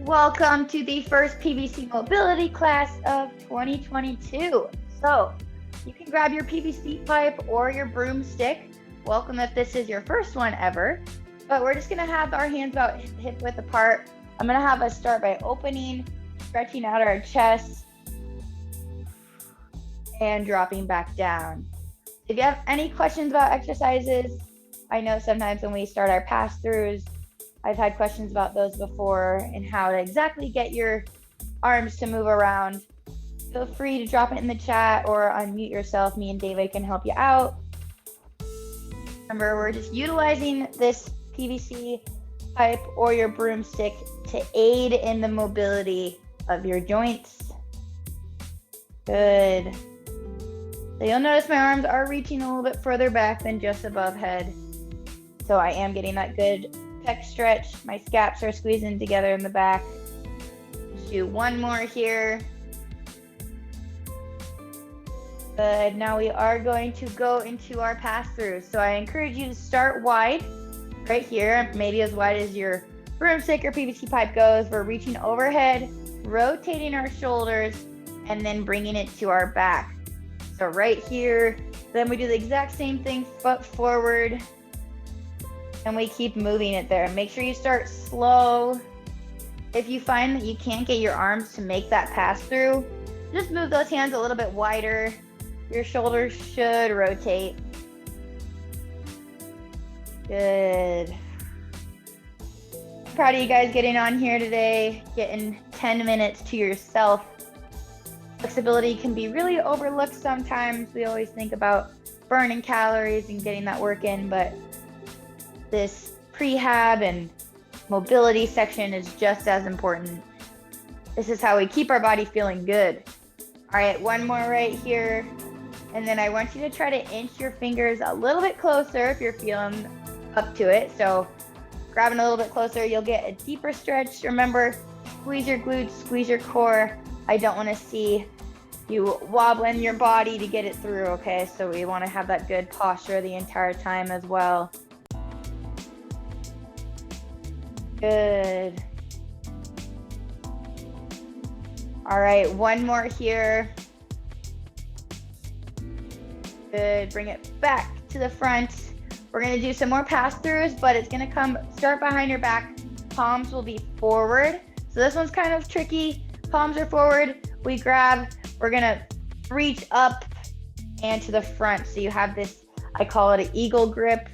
Welcome to the first PVC mobility class of 2022. So you can grab your PVC pipe or your broomstick. Welcome if this is your first one ever. But we're just gonna have our hands about hip width apart. I'm gonna have us start by opening, stretching out our chest, and dropping back down. If you have any questions about exercises, I know sometimes when we start our pass-throughs, I've had questions about those before and how to exactly get your arms to move around. Feel free to drop it in the chat or unmute yourself. Me and David can help you out. Remember, we're just utilizing this PVC pipe or your broomstick to aid in the mobility of your joints. Good. So you'll notice my arms are reaching a little bit further back than just above head. So I am getting that good pec stretch. My scaps are squeezing together in the back. Let's do one more here. Good. Now we are going to go into our pass-through. So I encourage you to start wide right here, maybe as wide as your broomstick or PVC pipe goes. We're reaching overhead, rotating our shoulders, and then bringing it to our back. So right here, then we do the exact same thing, foot forward, and we keep moving it there. Make sure you start slow. If you find that you can't get your arms to make that pass through, just move those hands a little bit wider. Your shoulders should rotate. Good. Proud of you guys getting on here today, getting 10 minutes to yourself. Flexibility can be really overlooked sometimes. We always think about burning calories and getting that work in, but this prehab and mobility section is just as important. This is how we keep our body feeling good. All right, one more right here. And then I want you to try to inch your fingers a little bit closer if you're feeling up to it. So grabbing a little bit closer, you'll get a deeper stretch. Remember, squeeze your glutes, squeeze your core. I don't want to see you wobbling your body to get it through, okay? So we want to have that good posture the entire time as well. Good. All right, one more here. Good, bring it back to the front. We're gonna do some more pass-throughs, but it's gonna start behind your back. Palms will be forward. So this one's kind of tricky. Palms are forward, we grab, we're gonna reach up and to the front. So you have this, I call it an eagle grip,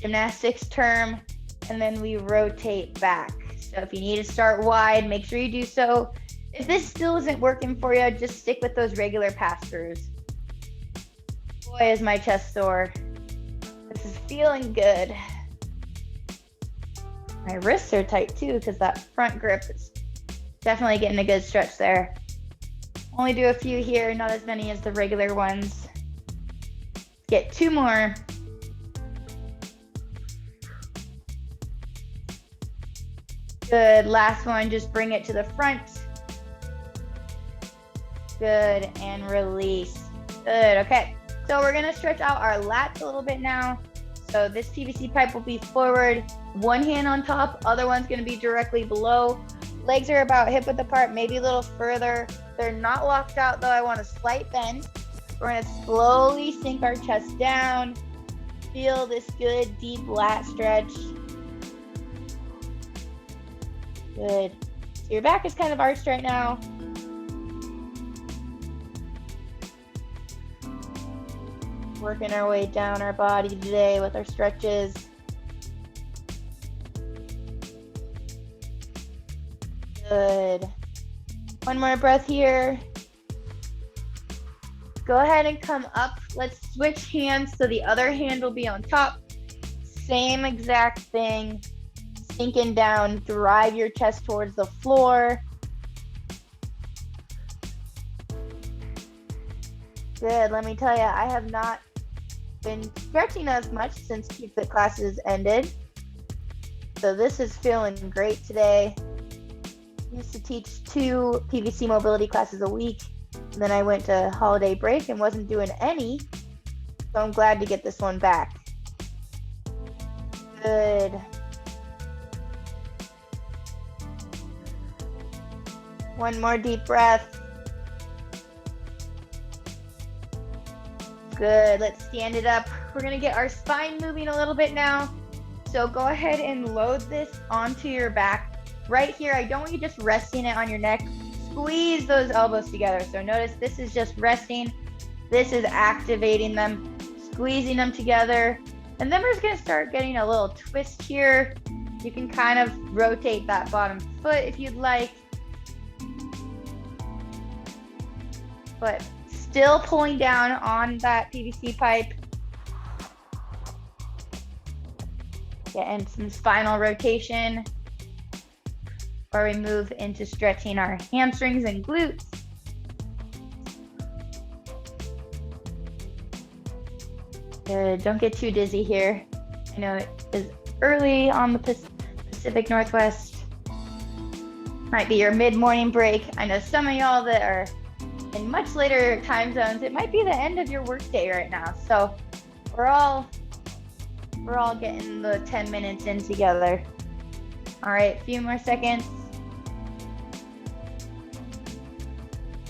gymnastics term, and then we rotate back. So if you need to start wide, make sure you do so. If this still isn't working for you, just stick with those regular pass-throughs. Boy, is my chest sore. This is feeling good. My wrists are tight too because that front grip is definitely getting a good stretch there. Only do a few here, not as many as the regular ones. Get two more. Good, last one, just bring it to the front. Good, and release. Good, okay. So we're gonna stretch out our lats a little bit now. So this PVC pipe will be forward, one hand on top, other one's gonna be directly below. Legs are about hip width apart, maybe a little further. They're not locked out though, I want a slight bend. We're gonna slowly sink our chest down. Feel this good deep lat stretch. Good. So your back is kind of arched right now. Working our way down our body today with our stretches. Good. One more breath here. Go ahead and come up. Let's switch hands so the other hand will be on top. Same exact thing. Sinking down, drive your chest towards the floor. Good, let me tell you, I have not been stretching as much since Keep Fit classes ended. So this is feeling great today. I used to teach 2 PVC mobility classes a week. And then I went to holiday break and wasn't doing any. So I'm glad to get this one back. Good. One more deep breath. Good, let's stand it up. We're gonna get our spine moving a little bit now. So go ahead and load this onto your back. Right here, I don't want you just resting it on your neck. Squeeze those elbows together. So notice this is just resting. This is activating them, squeezing them together. And then we're just gonna start getting a little twist here. You can kind of rotate that bottom foot if you'd like. But still pulling down on that PVC pipe. Getting some spinal rotation where we move into stretching our hamstrings and glutes. Good, don't get too dizzy here. I know it is early on the Pacific Northwest. Might be your mid-morning break. I know some of y'all that are in much later time zones, it might be the end of your workday right now. So we're all getting the 10 minutes in together. All right, a few more seconds.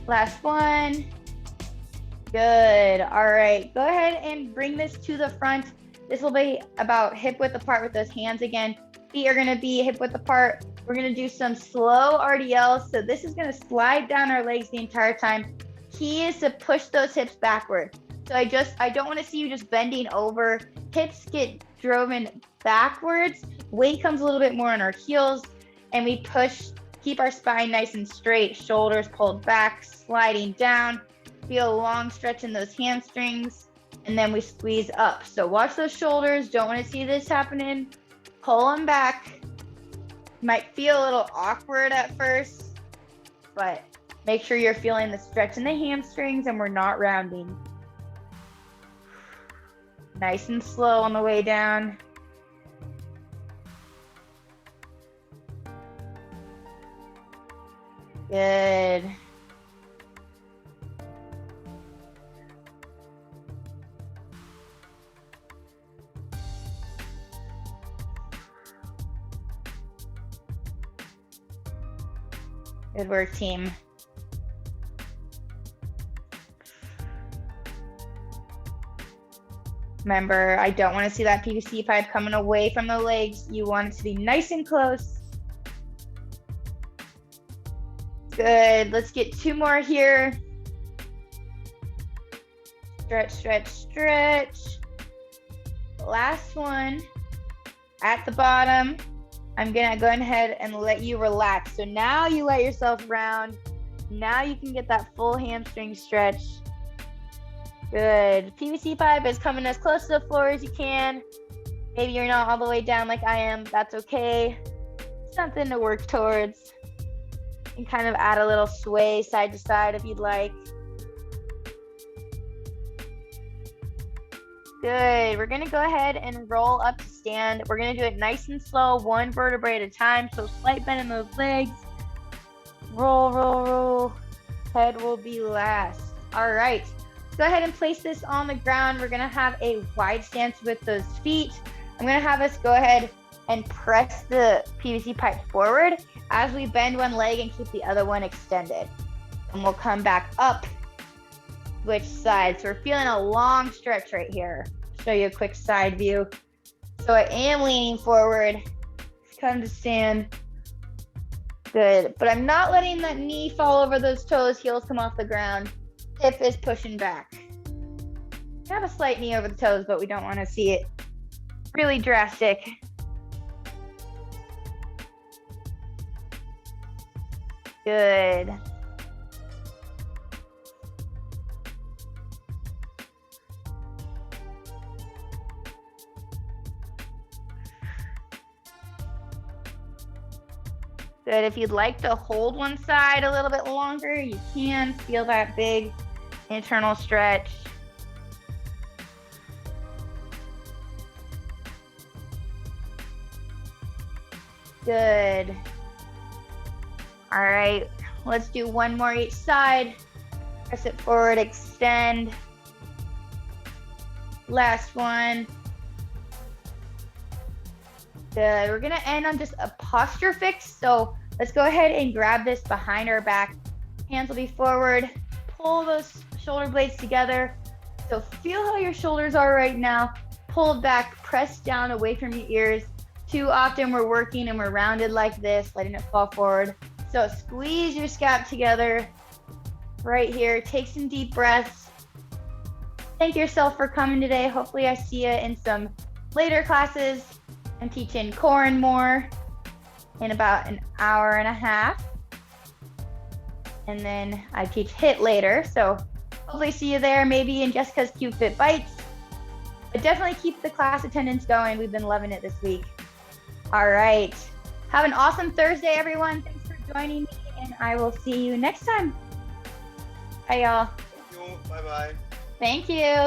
Last one. Good. All right, go ahead and bring this to the front. This will be about hip width apart with those hands again. Feet are gonna be hip width apart. We're gonna do some slow RDLs. So this is gonna slide down our legs the entire time. Key is to push those hips backward. So I don't wanna see you just bending over. Hips get driven backwards. Weight comes a little bit more on our heels, and we push, keep our spine nice and straight, shoulders pulled back, sliding down. Feel a long stretch in those hamstrings, and then we squeeze up. So watch those shoulders. Don't want to see this happening. Pull them back. Might feel a little awkward at first, but make sure you're feeling the stretch in the hamstrings and we're not rounding. Nice and slow on the way down. Good. Good work, team. Remember, I don't want to see that PVC pipe coming away from the legs. You want it to be nice and close. Good. Let's get two more here. Stretch, stretch, stretch. Last one. At the bottom, I'm gonna go ahead and let you relax. So now you let yourself round. Now you can get that full hamstring stretch. Good. PVC pipe is coming as close to the floor as you can. Maybe you're not all the way down like I am. That's okay. Something to work towards. You can kind of add a little sway side to side if you'd like. Good. We're going to go ahead and roll up to stand. We're going to do it nice and slow, one vertebrae at a time. So slight bend in those legs. Roll, roll, roll. Head will be last. All right. Go ahead and place this on the ground. We're going to have a wide stance with those feet. I'm going to have us go ahead and press the PVC pipe forward as we bend one leg and keep the other one extended. And we'll come back up, switch sides. So we're feeling a long stretch right here. Show you a quick side view. So I am leaning forward. Come to stand. Good. But I'm not letting that knee fall over those toes, heels come off the ground. Hip is pushing back. We have a slight knee over the toes, but we don't want to see it really drastic. Good. Good. If you'd like to hold one side a little bit longer, you can. Feel that big internal stretch. Good. All right, let's do one more each side. Press it forward, extend. Last one. Good. We're gonna end on just a posture fix. So Let's go ahead and grab this behind our back. Hands will be forward. Pull those shoulder blades together. So feel how your shoulders are right now. Pull back, press down away from your ears. Too often we're working and we're rounded like this, letting it fall forward. So squeeze your scap together right here. Take some deep breaths. Thank yourself for coming today. Hopefully I see you in some later classes. I'm teaching core and more in about an hour and a half. And then I teach HIIT later. So hopefully see you there, maybe in Jessica's Cute Fit Bites. But definitely keep the class attendance going. We've been loving it this week. All right. Have an awesome Thursday, everyone. Thanks for joining me, and I will see you next time. Bye, y'all. Thank you. Bye-bye. Thank you.